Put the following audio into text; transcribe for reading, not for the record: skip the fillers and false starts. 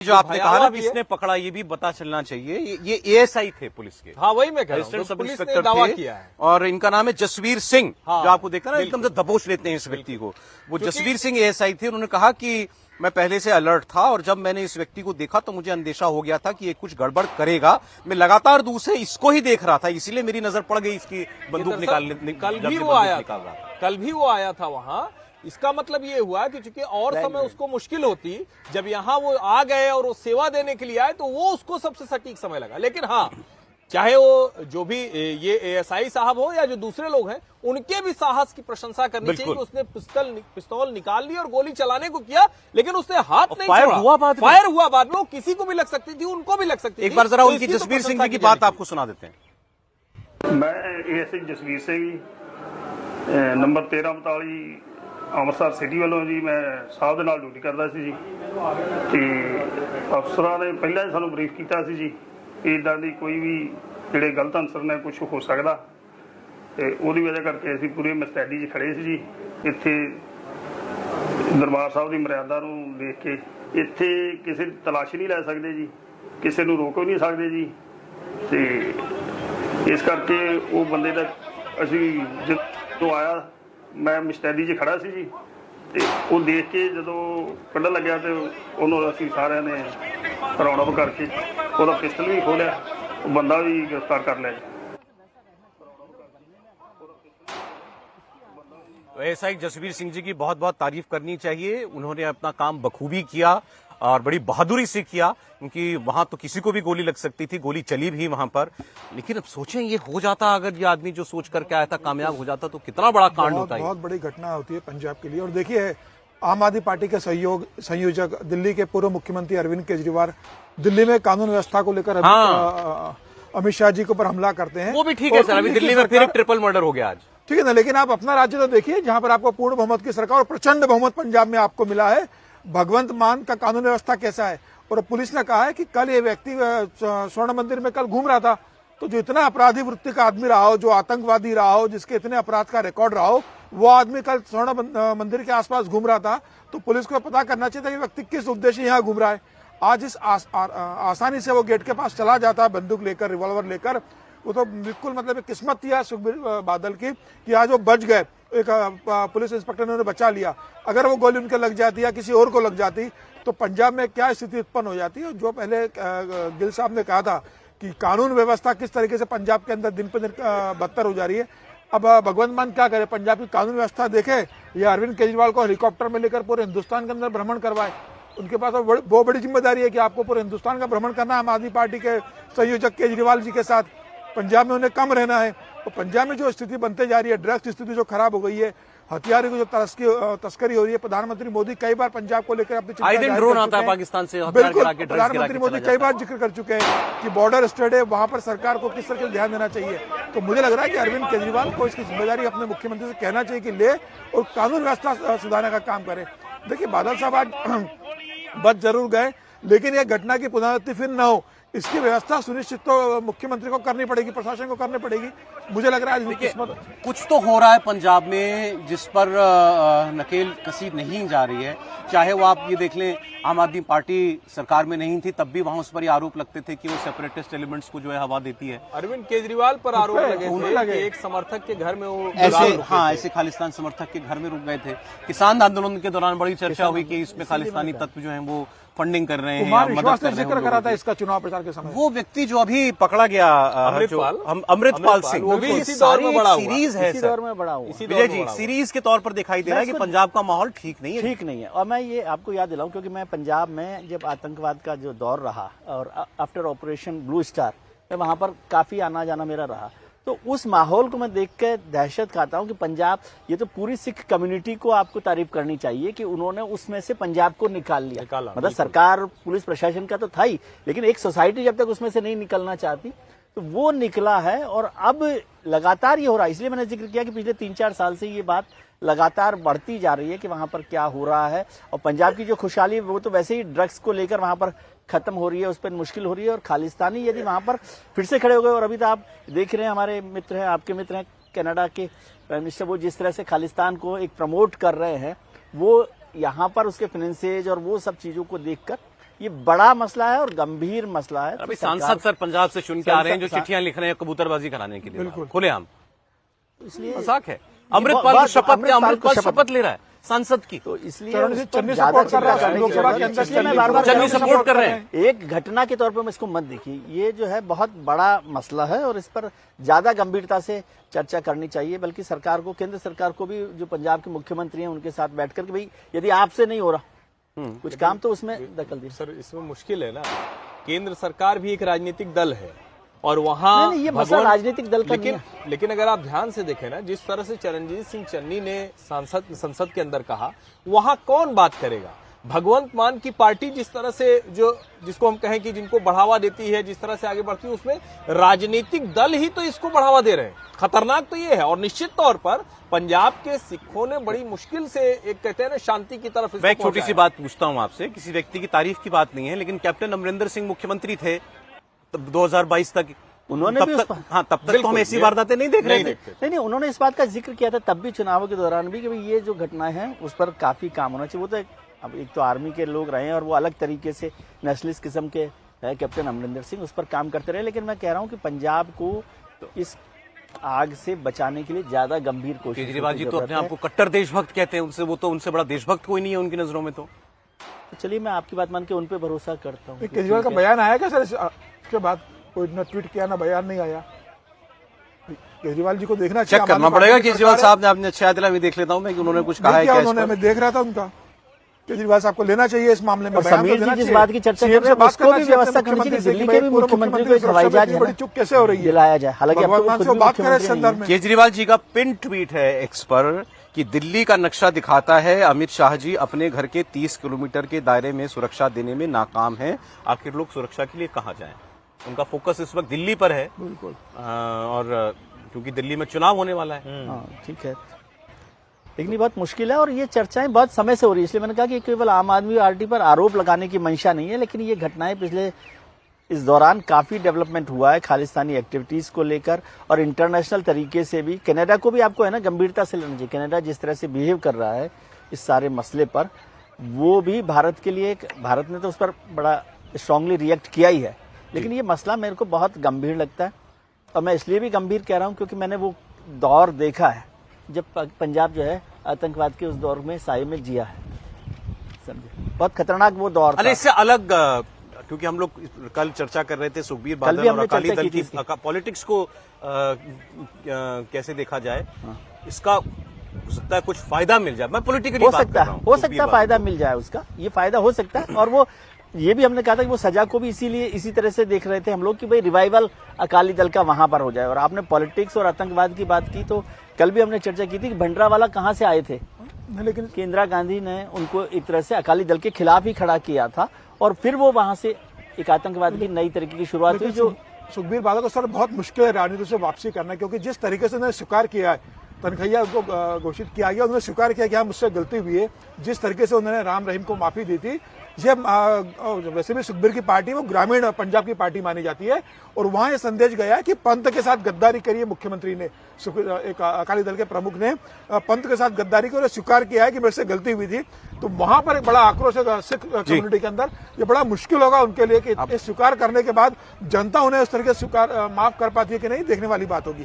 जो आपने कहा ना किसने पकड़ा, ये भी पता चलना चाहिए। ये एएसआई थे पुलिस के। हाँ, वही मैं कह रहा हूं, सब पुलिस ने इंस्पेक्टर दावा थे किया है। और इनका नाम है जसवीर सिंह। हाँ, जो आपको देखा ना एकदम से दबोच लेते हैं इस व्यक्ति को। वो जसवीर सिंह एएसआई थे। उन्होंने कहा कि मैं पहले से अलर्ट था और जब मैंने इस व्यक्ति को देखा तो मुझे अंदेशा हो गया था कि ये कुछ गड़बड़ करेगा। मैं लगातार दूर से इसको ही देख रहा था, इसीलिए मेरी नजर पड़ गई इसकी बंदूक निकालने। कल भी वो आया था वहां। इसका मतलब ये हुआ कि चूंकि और समय उसको मुश्किल होती, जब यहाँ वो आ गए और वो सेवा देने के लिए आए तो वो उसको सबसे सटीक समय लगा। लेकिन हाँ, चाहे वो जो भी ये एएसआई साहब हो या जो दूसरे लोग हैं, उनके भी साहस की प्रशंसा करनी चाहिए कि उसने पिस्तौल निकाल ली और गोली चलाने को किया, लेकिन उसने हाथ नहीं छोड़ा। फायर हुआ बाद में, वो किसी को भी लग सकती थी, उनको भी लग सकती थी। एक बार जरा उनकी जसवीर सिंह जी की बात आपको सुना देते हैं। मैं ASI Jasvir Singh number 1342 Amritsar city ਵੱਲੋਂ ਜੀ ਮੈਂ ਸਾਹਿਬ ਦੇ ਨਾਲ ਡਿਊਟੀ ਕਰਦਾ ਸੀ ਜੀ ਤੇ ਅਫਸਰਾਂ ਨੇ ਪਹਿਲਾਂ ਹੀ ਸਾਨੂੰ ਬਰੀਫ ਕੀਤਾ ਸੀ ਜੀ ਇਦਾਂ ਦੀ ਕੋਈ ਵੀ ਜਿਹੜੇ ਗਲਤ ਅਨਸਰ ਨੇ ਕੁਝ ਹੋ ਸਕਦਾ ਤੇ ਉਹਦੀ ਵਜ੍ਹਾ ਕਰਕੇ ਅਸੀਂ ਪੂਰੇ ਮਸਤੈਦੀ 'ਚ ਖੜੇ ਸੀ ਜੀ। ਇੱਥੇ ਦਰਬਾਰ ਸਾਹਿਬ ਦੀ ਮਰਿਆਦਾ ਨੂੰ ਦੇਖ ਕੇ ਇੱਥੇ ਕਿਸੇ ਦੀ ਤਲਾਸ਼ੀ ਨਹੀਂ ਲੈ ਸਕਦੇ ਜੀ, ਕਿਸੇ ਨੂੰ ਰੋਕ ਵੀ ਨਹੀਂ ਸਕਦੇ ਜੀ ਤੇ ਇਸ ਕਰਕੇ ਉਹ ਬੰਦੇ ਦਾ ਅਸੀਂ ਜਦੋਂ ਆਇਆ मैं मुस्तैदी 'ਚ ਖੜਾ ਸੀ ਜੀ ਤੇ ਉਹ ਦੇਖ ਕੇ ਜਦੋਂ ਕੱਢਣ ਲੱਗਿਆ ਤੇ ਉਹਨੂੰ ਅਸੀਂ ਸਾਰਿਆਂ ਨੇ ਰਾਉਂਡ ਅਪ ਕਰਕੇ ਉਹਦਾ ਪਿਸਟਲ ਵੀ ਖੋਲਿਆ, ਉਹ ਬੰਦਾ ਵੀ ਗ੍ਰਿਫਤਾਰ ਕਰ ਲਿਆ ਜੀ। तो एएसआई जसवीर सिंह जी की बहुत बहुत तारीफ करनी चाहिए। उन्होंने अपना काम बखूबी किया और बड़ी बहादुरी से किया, क्योंकि वहां तो किसी को भी गोली लग सकती थी, गोली चली भी वहां पर। लेकिन अब सोचें ये हो जाता, अगर ये आदमी जो सोच करके आया था कामयाब हो जाता तो कितना बड़ा कांड होता है। बहुत बड़ी घटना होती है पंजाब के लिए। और देखिए, आम आदमी पार्टी के संयोजक दिल्ली के पूर्व मुख्यमंत्री अरविंद केजरीवाल दिल्ली में कानून व्यवस्था को लेकर अमित शाह जी के ऊपर हमला करते हैं। वो भी ठीक है सर, अभी दिल्ली में फिर एक ट्रिपल मर्डर हो गया आज, ठीक है ना। लेकिन आप अपना राज्य तो देखिए जहां पर आपको पूर्ण बहुमत की सरकार और प्रचंड बहुमत पंजाब में आपको मिला है। भगवंत मान का कानून व्यवस्था कैसा है। और पुलिस ने कहा है कि कल ये व्यक्ति स्वर्ण मंदिर में कल घूम रहा था, तो जो इतना अपराधी वृत्ति का आदमी रहा हो, जो आतंकवादी रहा हो, जिसके इतने अपराध का रिकॉर्ड रहा हो, वो आदमी कल स्वर्ण मंदिर के आसपास घूम रहा था। तो पुलिस को पता करना चाहिए था कि व्यक्ति किस उद्देश्य यहाँ घूम रहा है। आज इस आसानी से वो गेट के पास चला जाता है बंदूक लेकर, रिवॉल्वर लेकर। वो तो बिल्कुल मतलब किस्मत थी आज सुखबीर बादल की कि आज वो बच गए। एक पुलिस इंस्पेक्टर ने उन्हें बचा लिया। अगर वो गोली उनके लग जाती या किसी और को लग जाती तो पंजाब में क्या स्थिति उत्पन्न हो जाती है। जो पहले गिल साहब ने कहा था कि कानून व्यवस्था किस तरीके से पंजाब के अंदर दिन पर दिन बदतर हो जा रही है। अब भगवंत मान क्या करे, पंजाब की कानून व्यवस्था देखे या अरविंद केजरीवाल को हेलीकॉप्टर में लेकर पूरे हिंदुस्तान के अंदर भ्रमण करवाए। उनके पास बहुत बड़ी जिम्मेदारी है कि आपको पूरे हिंदुस्तान का भ्रमण करना है। आम आदमी पार्टी के संयोजक केजरीवाल जी के साथ पंजाब में उन्हें कम रहना है। तो पंजाब में जो स्थिति बनते जा रही है, ड्रग्स की स्थिति जो खराब हो गई है, हथियारों की जो तस्करी हो रही है, प्रधानमंत्री मोदी कई बार पंजाब को लेकर अपनी चिंता ड्रोन आता है पाकिस्तान से। बिल्कुल, प्रधानमंत्री मोदी कई बार जिक्र कर चुके हैं कि बॉर्डर स्टेट है, वहां पर सरकार को किस तरह से ध्यान देना चाहिए। तो मुझे लग रहा है कि अरविंद केजरीवाल को इसकी जिम्मेदारी अपने मुख्यमंत्री से कहना चाहिए कि ले और कानून व्यवस्था सुधारने का काम करे। देखिए, बादल साहब आज बच जरूर गए, लेकिन यह घटना की पुनरावृत्ति फिर न हो, इसकी व्यवस्था सुनिश्चित तो मुख्यमंत्री को करनी पड़ेगी, प्रशासन को करनी पड़ेगी। मुझे लग रहा है किस्मत कुछ तो हो रहा है पंजाब में जिस पर नकेल कसी नहीं जा रही है। चाहे वो आप ये देख लें, आम आदमी पार्टी सरकार में नहीं थी तब भी वहां उस पर ये आरोप लगते थे कि वो सेपरेटिस्ट एलिमेंट्स को जो है हवा देती है। अरविंद केजरीवाल पर आरोप लगे थे, एक समर्थक के घर में वो ऐसे खालिस्तान समर्थक के घर में रुक गए थे। किसान आंदोलन के दौरान बड़ी चर्चा हुई कि इसमें खालिस्तानी तत्व जो है वो फंडिंग कर रहे हैं, मदद कर रहे हैं। करा था इसका चुनाव प्रचार के समय वो व्यक्ति जो अभी पकड़ा गया अमृतपाल सिंह, वो भी इसी दौर में बड़ा सीरीज है, इसी दौर में बड़ा हुआ विजय जी, सीरीज के तौर पर दिखाई दे रहा है कि पंजाब का माहौल ठीक नहीं है। ठीक नहीं है। और मैं ये आपको याद दिलाऊं, क्योंकि मैं पंजाब में जब आतंकवाद का जो दौर रहा और आफ्टर ऑपरेशन ब्लू स्टार में वहां पर काफी आना जाना मेरा रहा, तो उस माहौल को मैं देख के दहशत खाता हूं कि पंजाब, ये तो पूरी सिख कम्युनिटी को आपको तारीफ करनी चाहिए कि उन्होंने उसमें से पंजाब को निकाल लिया। मतलब सरकार पुलिस प्रशासन का तो था ही, लेकिन एक सोसाइटी जब तक उसमें से नहीं निकलना चाहती तो वो निकला है। और अब लगातार ये हो रहा है, इसलिए मैंने जिक्र किया कि पिछले 3-4 साल से ये बात लगातार बढ़ती जा रही है कि वहां पर क्या हो रहा है। और पंजाब की जो खुशहाली है वो तो वैसे ही ड्रग्स को लेकर वहां पर खत्म हो रही है, उस पर मुश्किल हो रही है। और खालिस्तानी यदि वहां पर फिर से खड़े हो गए, और अभी तो आप देख रहे हैं हमारे मित्र हैं, आपके मित्र हैं कनाडा के प्राइम मिनिस्टर, वो जिस तरह से खालिस्तान को एक प्रमोट कर रहे हैं, वो यहाँ पर उसके फाइनेंसेज और वो सब चीजों को देखकर ये बड़ा मसला है और गंभीर मसला है। अभी तो सरकार- सांसद सर पंजाब से चुन के आ रहे हैं जो सांसद- चिट्ठियां लिख रहे हैं कबूतरबाजी कराने के लिए, बिल्कुल। खुलेआम इसलिए मजाक है। अमृतपाल शपथ ले रहा है सांसद की, तो इसलिए चरण उस जी, पर चन्नी ज्यादा सपोर्ट कर रहा है, चिंता करने की लोकसभा जरूरत के है। अंदर इसलिए मैं बार-बार चन्नी कह रहा हूं, सपोर्ट कर रहे हैं। एक घटना के तौर पर मैं इसको मत देखिए, ये जो है बहुत बड़ा मसला है और इस पर ज्यादा गंभीरता से चर्चा करनी चाहिए। बल्कि सरकार को, केंद्र सरकार को भी, जो पंजाब के मुख्यमंत्री हैं उनके साथ बैठकर के भाई यदि आपसे नहीं हो रहा कुछ काम तो उसमें दखल दी। सर इसमें मुश्किल है ना, केंद्र सरकार भी एक राजनीतिक दल है और वहाँ नहीं, ये मसला राजनीतिक दल का नहीं है। लेकिन अगर आप ध्यान से देखें ना, जिस तरह से चरणजीत सिंह चन्नी ने संसद के अंदर कहा, वहाँ कौन बात करेगा? भगवंत मान की पार्टी जिस तरह से, जो जिसको हम कहें कि जिनको बढ़ावा देती है, जिस तरह से आगे बढ़ती है, उसमें राजनीतिक दल ही तो इसको बढ़ावा दे रहे हैं। खतरनाक तो ये है। और निश्चित तौर पर पंजाब के सिखों ने बड़ी मुश्किल से, एक कहते हैं ना, शांति की तरफ इसको मैं एक छोटी सी पहुंचाया। बात पूछता हूं आपसे, किसी व्यक्ति की तारीफ की बात नहीं है, लेकिन कैप्टन अमरिंदर सिंह मुख्यमंत्री थे तब 2022 तक, उन्होंने तब भी तक, उस पर- हाँ तब तक तो बिल्कुल, हम ऐसी ये- वारदातें नहीं देख रहे नहीं थे। देखते। नहीं, उन्होंने इस बात का जिक्र किया था तब भी, चुनावों के दौरान भी, कि भाई ये जो घटनाएं हैं उस पर काफी काम होना चाहिए। वो तो अब एक तो आर्मी के लोग रहे हैं और वो अलग तरीके से नेशनलिस्ट किस्म के है कैप्टन अमरिंदर सिंह, उस पर काम करते रहे। लेकिन मैं कह रहा हूं कि पंजाब को इस आग से बचाने के लिए ज्यादा गंभीर कोशिश केजरीवाल जी की तो अपने जरूरत आप को कट्टर देशभक्त कहते हैं, उनसे वो तो उनसे बड़ा देशभक्त कोई नहीं है उनकी नजरों में तो। है। चलिए मैं आपकी बात मान के उन पे भरोसा करता हूँ। केजरीवाल का बयान आया क्या सर इसके बाद? कोई न ट्वीट किया ना बयान नहीं आया। केजरीवाल जी को देखना चाहिए। चेक करना आम आदमी पड़ेगा पार्टी की केजरीवाल सरकार है। साहब ने, आपने अच्छा दिला, मैं देख लेता हूं मैं कि उन्होंने कुछ कहा है नहीं किया क्या इस उन्होंने, पर? मैं देख रहा था उनका। केजरीवाल साहब को लेना चाहिए इस मामले में और बयान तो समीर जी देना जिस चाहिए। बात की चर्चा CM कर रहे से हैं बात उसको करना भी चाहिए व्यवस्था अपने करनी चाहिए कि मुख्यमंत्री से दिल्ली कि के भाई भी पूर्व मुख्यमंत्री को एक सुरक्षा हवाई जहाज में है बड़ी ना, चुप कैसे हो रही है? दिलाया जाए। हालांकि अब तो भगवान खुद से भी बात करें इस मुख्यमंत्री नहीं संदर्भ है। में। केजरीवाल जी का पिन ट्वीट है एक्स पर कि दिल्ली का नक्शा दिखाता है अमित शाह जी अपने घर के 30 किलोमीटर के दायरे में सुरक्षा देने में नाकाम हैं। आखिर लोग सुरक्षा के लिए कहां जाएं? उनका फोकस इस वक्त दिल्ली पर है। बिल्कुल। और क्योंकि दिल्ली में चुनाव होने वाला है। हाँ ठीक है, लेकिन ये बहुत मुश्किल है और ये चर्चाएं बहुत समय से हो रही है। इसलिए मैंने कहा कि केवल आम आदमी पार्टी पर आरोप लगाने की मंशा नहीं है, लेकिन ये घटनाएं पिछले इस दौरान काफी डेवलपमेंट हुआ है खालिस्तानी एक्टिविटीज को लेकर और इंटरनेशनल तरीके से भी। कनाडा को भी आपको है ना गंभीरता से लेना चाहिए। कनाडा जिस तरह से बिहेव कर रहा है इस सारे मसले पर, वो भी भारत के लिए, भारत ने तो उस पर बड़ा स्ट्रांगली रिएक्ट किया ही है। लेकिन ये मसला मेरे को बहुत गंभीर लगता है और मैं इसलिए भी गंभीर कह रहा हूं क्योंकि मैंने वो दौर देखा है जब पंजाब जो है आतंकवाद के उस दौर में साए में जिया है। समझे, बहुत खतरनाक वो दौर था। अरे इससे अलग, क्योंकि हम लोग कल चर्चा कर रहे थे सुखबीर भी बादल और हमने अकाली चर्चा दल की थी की इसकी। पॉलिटिक्स को कैसे देखा जाए, इसका हो सकता है कुछ फायदा मिल जाए। मैं पॉलिटिकली हो बात सकता कर रहा है, हूं, हो सुखबीर सकता है बादल। फायदा मिल जाए उसका, ये फायदा हो सकता है। और वो ये भी हमने कहा था कि वो सजा को भी इसीलिए इसी तरह से देख रहे थे हम लोग कि भाई रिवाइवल अकाली दल का वहां पर हो जाए। और आपने पॉलिटिक्स और आतंकवाद की बात की तो कल भी हमने चर्चा की थी कि भंडरावाला कहां से आए थे, नहीं, लेकिन कि इंदिरा गांधी ने उनको एक तरह से अकाली दल के खिलाफ ही खड़ा किया था और फिर वो वहां से एक आतंकवाद की नई तरीके की शुरुआत हुई। लेकिन जो सुखबीर बादल को सर बहुत मुश्किल है राजनीति से वापसी करना, क्योंकि जिस तरीके से उन्होंने स्वीकार किया है, तनखैया उनको घोषित किया गया, उन्होंने स्वीकार किया कि हाँ मुझसे गलती हुई है। जिस तरीके से उन्होंने राम रहीम को माफी दी थी, ये वैसे भी सुखबीर की पार्टी वो ग्रामीण पंजाब की पार्टी मानी जाती है और वहां ये संदेश गया है कि पंत के साथ गद्दारी करी है मुख्यमंत्री ने, एक अकाली दल के प्रमुख ने पंत के साथ गद्दारी की और स्वीकार किया है कि मेरे से गलती हुई थी। तो वहां पर एक बड़ा आक्रोश है सिख कम्युनिटी के अंदर। ये बड़ा मुश्किल होगा उनके लिए कि स्वीकार करने के बाद जनता उन्हें उस तरीके से स्वीकार माफ कर पाती है कि नहीं, देखने वाली बात होगी।